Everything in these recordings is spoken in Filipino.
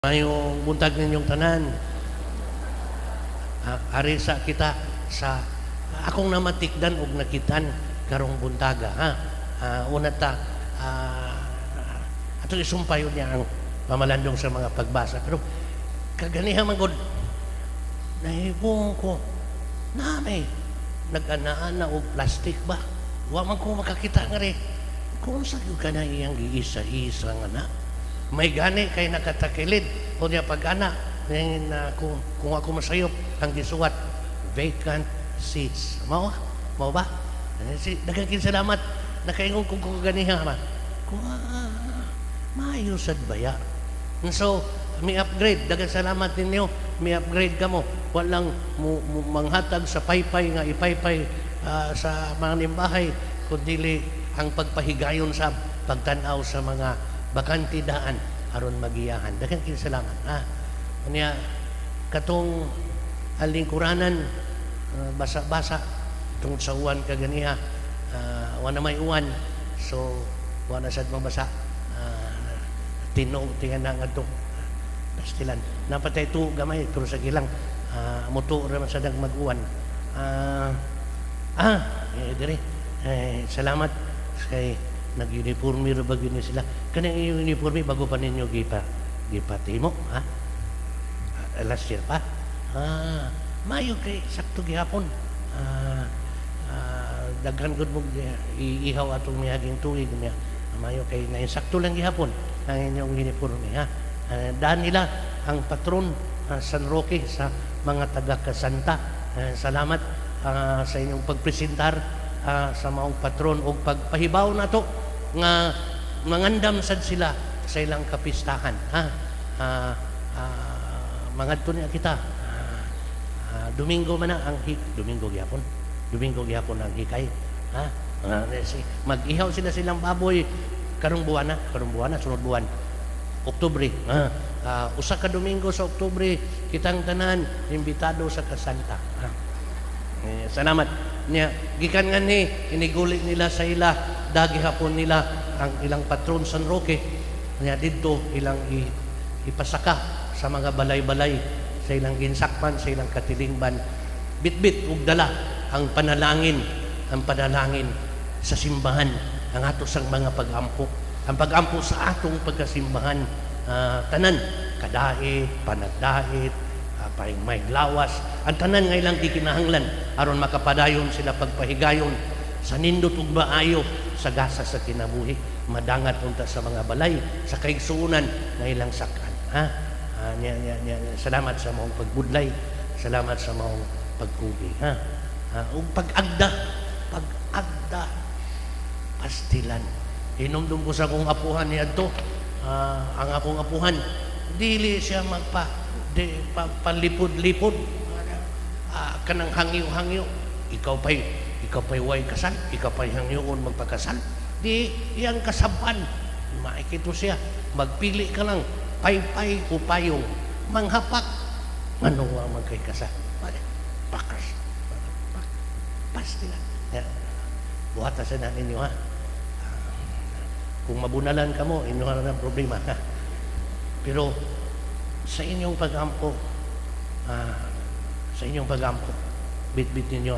Mayong buntag ninyong tanan. Ari sa kita sa akong namatikdan og nakitan karong buntaga una ta ato isumpayon niya ang pamalandong sa mga pagbasa, pero kaganiha man gud nahibong ko na may nag-anaan na og plastic ba wa man ko makakita nga rin kung sa gyud kana iyang giisa-isa nga na may gani kay nakatakilid o niya pag-ana na kung ako masayop ang gisuwat vacant seats mao ba daghang salamat nakaingon kung ganiha ba kung maayo sad baya. So may upgrade, daghang salamat ninyo, may upgrade kamo, walang manghatag sa paypay nga ipaypay sa mga nimbahay kundi ang pagpahigayon sa pagtan-aw sa mga bakanti daan aron magiyahan. Daghang salamat. Unya katong alingkuranan basa-basa tungod sa uwan kaganiha wa na may uwan, so wa na sad mabasa. Tinog tingan na ngadto pastilan napatay tu gamay pero sa gilang muto ra man sad mag-uwan. Dire salamat kay nag-uniforme ra bagyo ni sila. Kanang uniforme bago pa ninyo gipatimo last year pa. Mayo kay sakto gihapon. Daghan gud mo iihaw atong miaging tuig niya. Mayo kay naisakto lang gihapon ang inyong uniforme daan nila ang patron San Roque sa mga taga-Kasanta. Salamat sa inyong pagpresentar sa maong patron o pagpahibaw na to nga mangandam sad sila sa ilang kapistahan. Mangadto niya kita Domingo man ang Domingo gyapon ang hikay mag-ihaw sila silang baboy karong buwan na sunod buwan Oktubre. Usa ka Domingo sa Oktubre kitang tanan imbitado sa Kasanta. Salamat niya gikan nga ni iniguli nila sa ila dagi hapon nila ang ilang patron San Roque niya didto ilang ipasaka sa mga balay-balay sa ilang ginsakman sa ilang katilingban bitbit ug dala ang panalangin sa simbahan ang ato sang mga pag-ampo ang pag-ampo sa atong pagkasimbahan tanan kadait panagdait paring may lawas ang tanan nga ilang gikinahanglan aron makapadayon sila pagpahigayon sa nindot ug maayo sa gasa sa kinabuhi madangat unta sa mga balay sa kaigsuonan nga ilang sakan. Salamat sa maong pagbudlay, salamat sa maong pagkugi ug pag-agda pastilan hinumdum ko sa akong apuhan niadto. Ang akong apuhan dili siya palipod-lipod kanang hangyo-hangyo ikaw pa'y way kasal, ikaw pa'y hangyoon magpakasal, di iyang kasaban maikito siya magpili ka lang paypay o payong manghapak ano nga magkay-kasal pastilan buhata sa na ninyo kung mabunalan ka mo inyo na ng problema pero sa inyong pag-ampo bitbit ninyo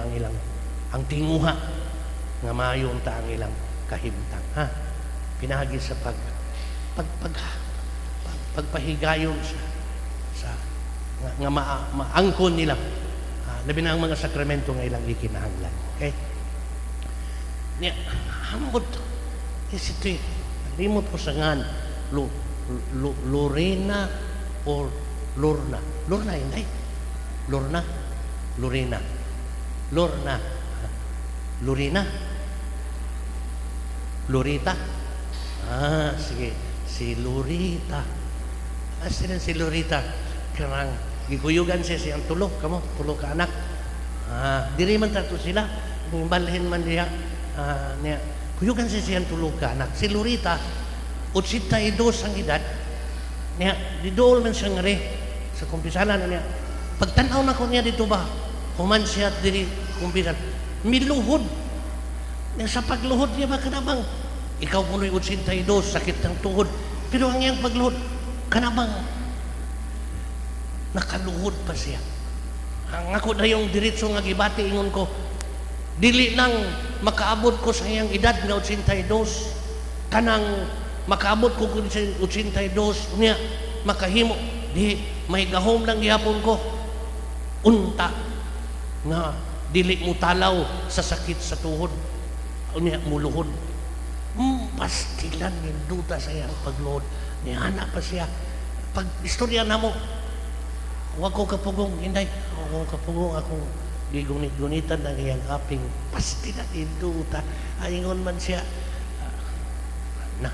ang tinguha nga maayo unta ang ilang kahimtang pinahagi sa pagpahigayon sa nga maangkon nila labi na ang mga sakramento nga ilang ikinahanglan. Okay niya hambot isitoy limot ko sa ngan Lorena or Lorna hindi Lorna Lorena Lorita sige si Lorita si Lorita karang gikuyugan siya siyang tulo ka anak diri man tato sila balhin man diha niya kuyugan siya siyang tulo ka anak si Lorita 82 ang edad niya didol man siya ngari sa kumpisalan niya pagtanaw na ko niya dito ba human siya diri kumpisan miluhod sa pagluhod niya ba kanabang ikaw punoy 82 sakit ng tuhod pero ang iyang pagluhod kanabang nakaluhod pa siya. Ang ako na yung diretso nga gibati ingon ko, dili nang makaabot ko sa iyang edad nga 82, kanang makaabot ko kung 82 niya makahimo, di may gahom lang gihapon ko, unta nga dili mo talaw sa sakit sa tuhod, niya muluhod. Pastilan yung duda sa iyang pagluhod. Nihana pa siya. Pag istorya na mo, huwag ko kapugong, hinday, huwag ko kapugong akong gigunit-gunitan ng iyang aping. Pastilan yung duda. Ayingon man siya, na,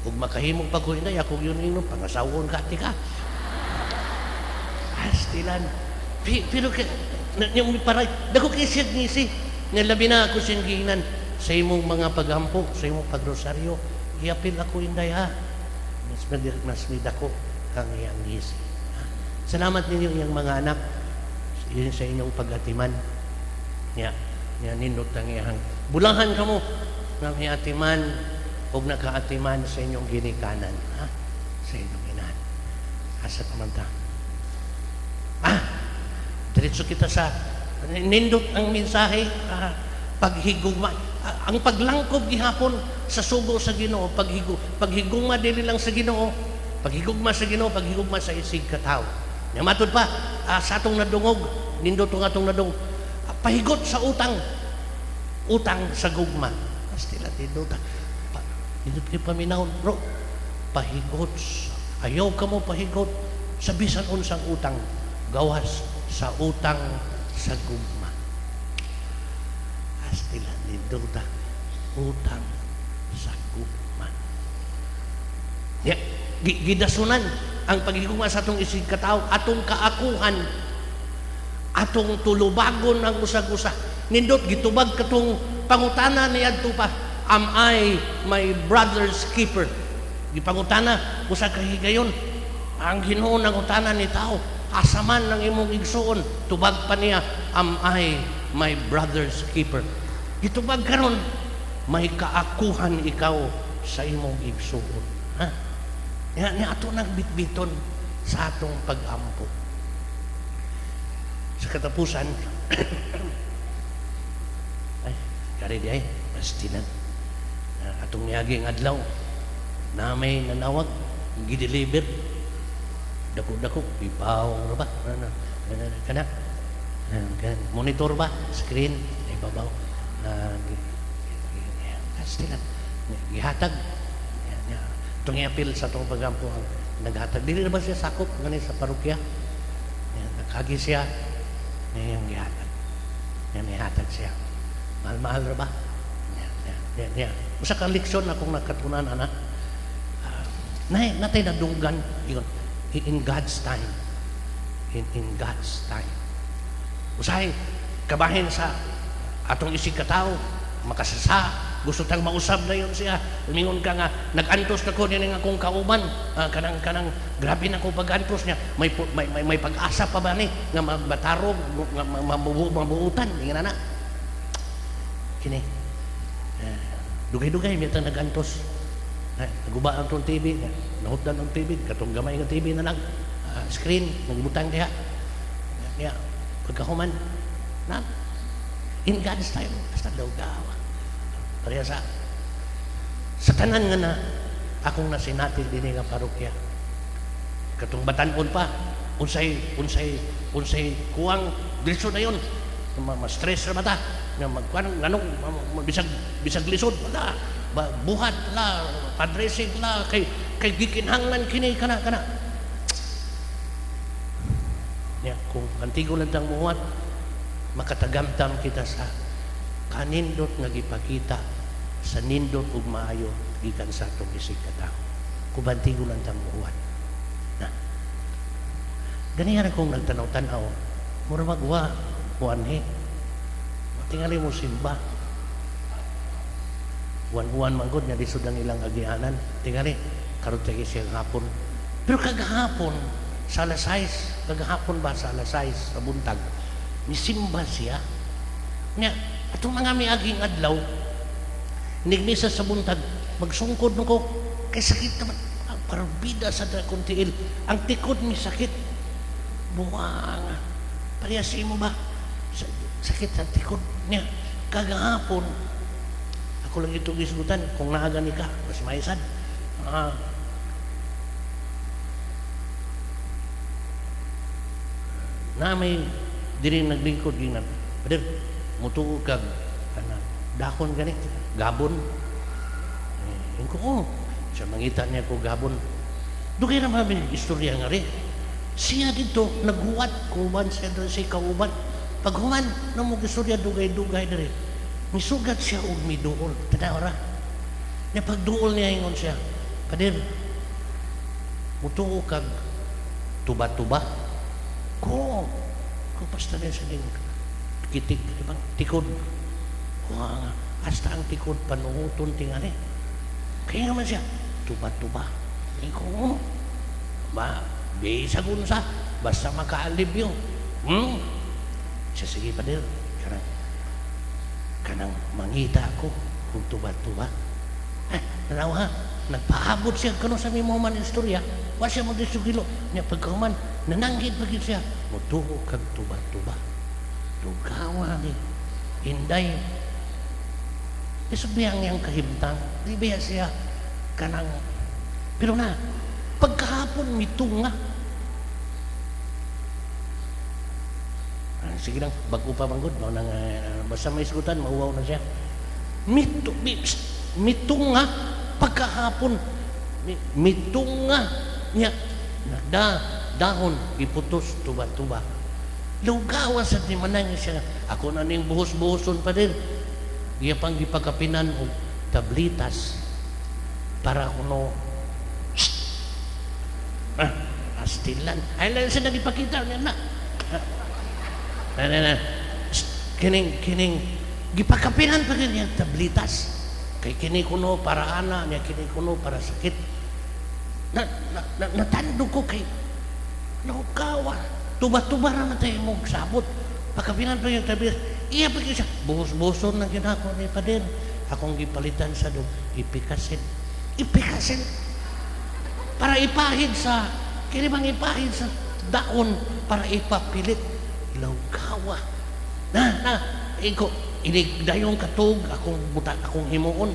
huwag makahimong pag hinday, ako yun yun, pangasawon ka, tika. Pastilan. Pero yung paray, dako kayo siya ngisi, nilabi na ako siyang gihinan sa imong mga pagampo, sa imong pagrosaryo, iapil ako inday ha. Mas midako ang iyang ngisi. Salamat ninyo iyang mga anak sa inyong pag-atiman. Niya nindot ang iyang bulahan kamo na may atiman o nakaatiman sa inyong ginikanan. Ha? Sa inyong inahan. Asa kamanta. Diretso kita sa nindot ang mensahe, paghigugma. Ang paglangkob gihapon sa sugo sa Ginoo, paghigugma dili lang sa Ginoo, paghigugma sa Ginoo, paghigugma sa isig katao. Nya matod pa sa atong nadungog, nindot ang atong nadungog, pahigot sa utang sa gugma. Astila nindot kay paminaw, bro. Pahigot. Ayaw ka mo pahigot sa bisan unsang utang, gawas sa utang sa gugma. Astila nindot utang sa gugma. Ya, gidasunan ang paghigugma sa atong isig katao, atong kaakuhan, atong tulubagon ang usag-usa. Nindot gitubag katong pangutana niadto pa, am I my brother's keeper? Gipangutana usa ka higayon. Ang Ginoo nangutana ni tao, asa man ang imong igsuon? Tubag pa niya, am I my brother's keeper? Gitubag karon, may kaakuhan ikaw sa imong igsuon. Ha? Ni ato nagbitbiton sa atong pag-ampo. Sa katapusan, ay, kari di ay, pastilan. Atong niyaging adlaw, na may nanawag, gideliver, dako-dako, ipaw ba? Kana? Monitor ba? Screen, ibabaw. Pastilan. Gihatag. Itong i-appeal sa itong pagampo ang naghatag. Dili na ba siya sakop ngayon sa parokya? Nakagi siya. Yung gihatag. Yan, ihatag siya. Mahal-mahal na ba? Yan. Usa kang leksyon akong nakatunan, anak. Natay nadunggan yun. In God's time. In God's time. Usahay, kabahin sa atong isig katao, makasasa, gusto tang mausab na yun siya. Lumingon ka nga, nag-antos na ko niya akong kauban. Kanang grabe na ko pag-antos niya. May pag-asa pa ba ni? Nga matarog, mabuutan. Ingin na. Kini. Dugay-dugay, may itang nag-antos. Naguba ang itong TV. Nahutdan ang TV. Katong gamay ng TV na lang. Screen, nagbutang diha. Pagkahuman. In God's time, basta daw gawa. Pareha sa tanan nga na akong nasinati din nga parokya. Katong batanon pa, unsay kuwang diretso na yon. Ma-stress ra mata. Nga magkuan nganong bisag lisod wala. Buhat la, padresig la kay gikinhanglan kini kana. Ya, kung antigo lang tang muwat, makatagamtam kita sa kanindot nga gipakita sa nindot ug maayo gikan sa atong isig katao. Kubantigo lang tang muwat. Na. Ganihan akong nagtanaw-tanaw, mura magwa, kuanhi. Tingali mo simba. Wan-wan manggod nga lisod ang ilang agianan. Tingali, karon tayo siyang hapon. Pero kagahapon, sa alas 6, kagahapon ba sa alas 6, sa buntag, nisimba siya. Nga, atong mga miaging adlaw, nignisa sa buntag, magsungkod ko, kay sakit naman, parang bida sa kuntiil. Ang tikod ni sakit. Buwang. Parehas mo ba? Sakit sa tikod niya. Kagahapon. Ako lang itong isutan. Kung naagani ka, mas maisan. Na may diri naglingkod ginan. Pader, mutuo kag dakon gani, gabon. Ko, sa mangita niya ko gabon. Dugay na mamin istorya nga rin. Siya dito, naghuwat, kuman siya doon sa kauban. Pag human, na mo istorya, dugay-dugay na rin. Misugat siya o miduol. Tanaw ra. Na pagduol niya ingon siya, Pader, mutuo kag tuba-tuba. Ko basta na sa din kitik, diba? Tikod. Nga, hasta ang tikod panuhuton tingari. Kaya naman siya, tuba-tuba. Ko, ba, bisa gunsa, basta makaalib yun. Siya, sige Pader, kanang mangita ako kung tuba-tuba. Nanaw ha, nagpaabot siya kano sa may man istorya. Wa siya mag-isugilo. Niya pagkaman, nananggit pagin siya. Mutuo kag tuba-tuba. Tugawa ni Inday. Isubiyang niyang kahimtang. Di ba siya kanang. Pero na, pagkahapon mitunga. Sige lang, bago pa banggod. Basta may isutan, mauwaw na siya. Mitunga, pagkahapon. Mitunga niya. Dahon, iputos, tuba-tuba. Lugawa sa timanang siya. Ako na ning buhos-buhoson pa din. Iya pang gipagapinan o tablitas para kuno astilan. Ay lang siya nagipakita niya na. Kining gipagapinan pa rin niya tablitas. Kay kini kuno para ana niya, kini kuno para sakit. Natando ko kay lugawa. Tuba-tuba naman tayo mong sabot. Pagkapinan pa yung tablitas. Iya pa siya, buhos-buhoson na ginako ni Pader. Akong gipalitan sa doon, ipikasin. Para ipahid sa, kinibang ipahid sa daon para ipapilit. Lawgawa. Iko, inigdayong katog, akong buta, akong himuon.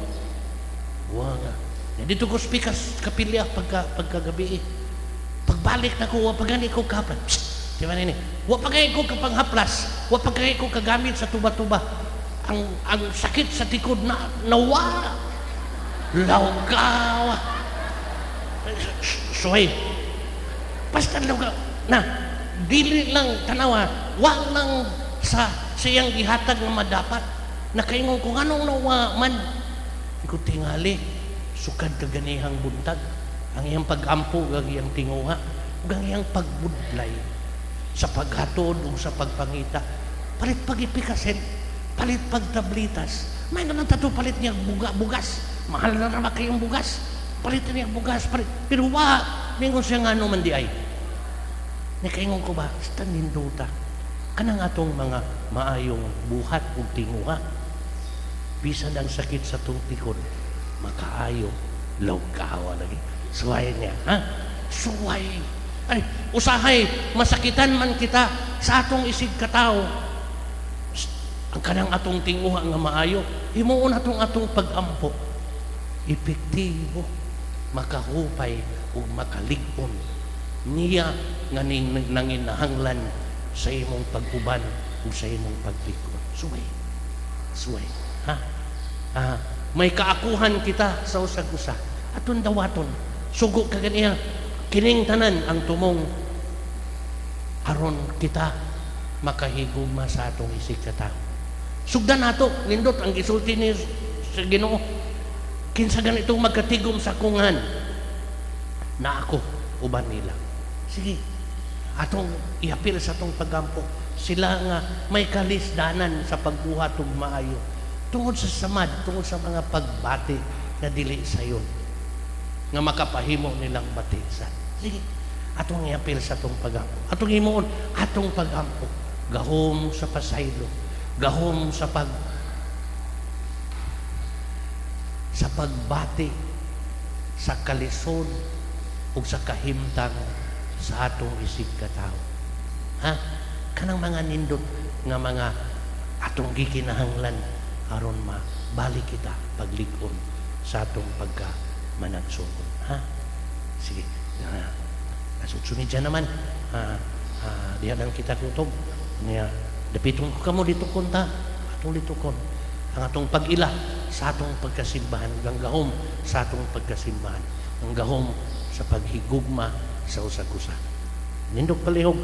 Wala. Dito ko spikas kapilya pagkagabi. Pagbalik na ko, pagani ko kapan. Diba nini? Wa pagay ko kapanghaplas, wa pagay ko kagamit sa tuba-tuba. Ang sakit sa tikod na nawala. Lawgawa. Suway. Basta lawgawa. Na, dili lang tanawa, wa lang sa siyang gihatag nga madapat. Nakaingon kung anong nawa man. Iko tingali, sukad kaganihang buntag. Ang iyang pag-ampo, ang iyang tinguha, ang iyang pagbudlay. Sa paghatod o sa pagpangita, palit pag-ipikasin, palit pagtablitas. May naman tato palit niya bugas. Mahal na naman kayong bugas. Palit niya bugas, palit. Pero mingon siya nga ano man di ay. Nakaingon ko ba, stanin duta. Kanang atong mga maayong buhat o tinguha. Bisan ang sakit sa tungtikon, makaayo, lawgawa lagi. Suway niya, ha? Suway. Ay, usahay, masakitan man kita sa atong isig katao. Ang kanang atong tinguha nga maayo, himuon atong pag-ampo. Epektibo, makahupay o makaligpon. Niya nga nanginahanglan sa imong pag-uban o sa imong paglikod. Suway. Ha? May kaakuhan kita sa usag-usa. Aton dawaton, sugo ka ganiya. Kining tanan ang tumong aron kita makahigugma sa atong isig sa tao. Sugdan nato, nindot ang gisulti ni sa Ginoo. Kinsa ganitong magkatigom sa kungan na ako uban nila. Sige, atong iapil sa atong pagampo. Sila nga may kalisdanan sa pagbuhat ug maayo. Tungod sa samad, tungod sa mga pagbati na dili sayon nga makapahimo nilang batisan. Sige, atong iapil sa atong pagampo. Atong himuon, atong pagampo. Gahom sa pasaylo. Gahom sa pagbati, sa kalisod, o sa kahimtang sa atong isig katao. Ha? Kanang mga nindot nga mga atong gikinahanglan aron mabalik kita paglig-on sa atong pagka managsugod. Ha? Sige. Sunod dyan naman. Diyan lang kita kutob. Niya, dapiton ko kamo dito kunta. Atong dito kon. Ang atong pag-ila sa atong pagkasimbahan. Ang gahom sa atong pagkasimbahan. Ang gahom sa paghigugma sa usa-usa. Nindot palihog.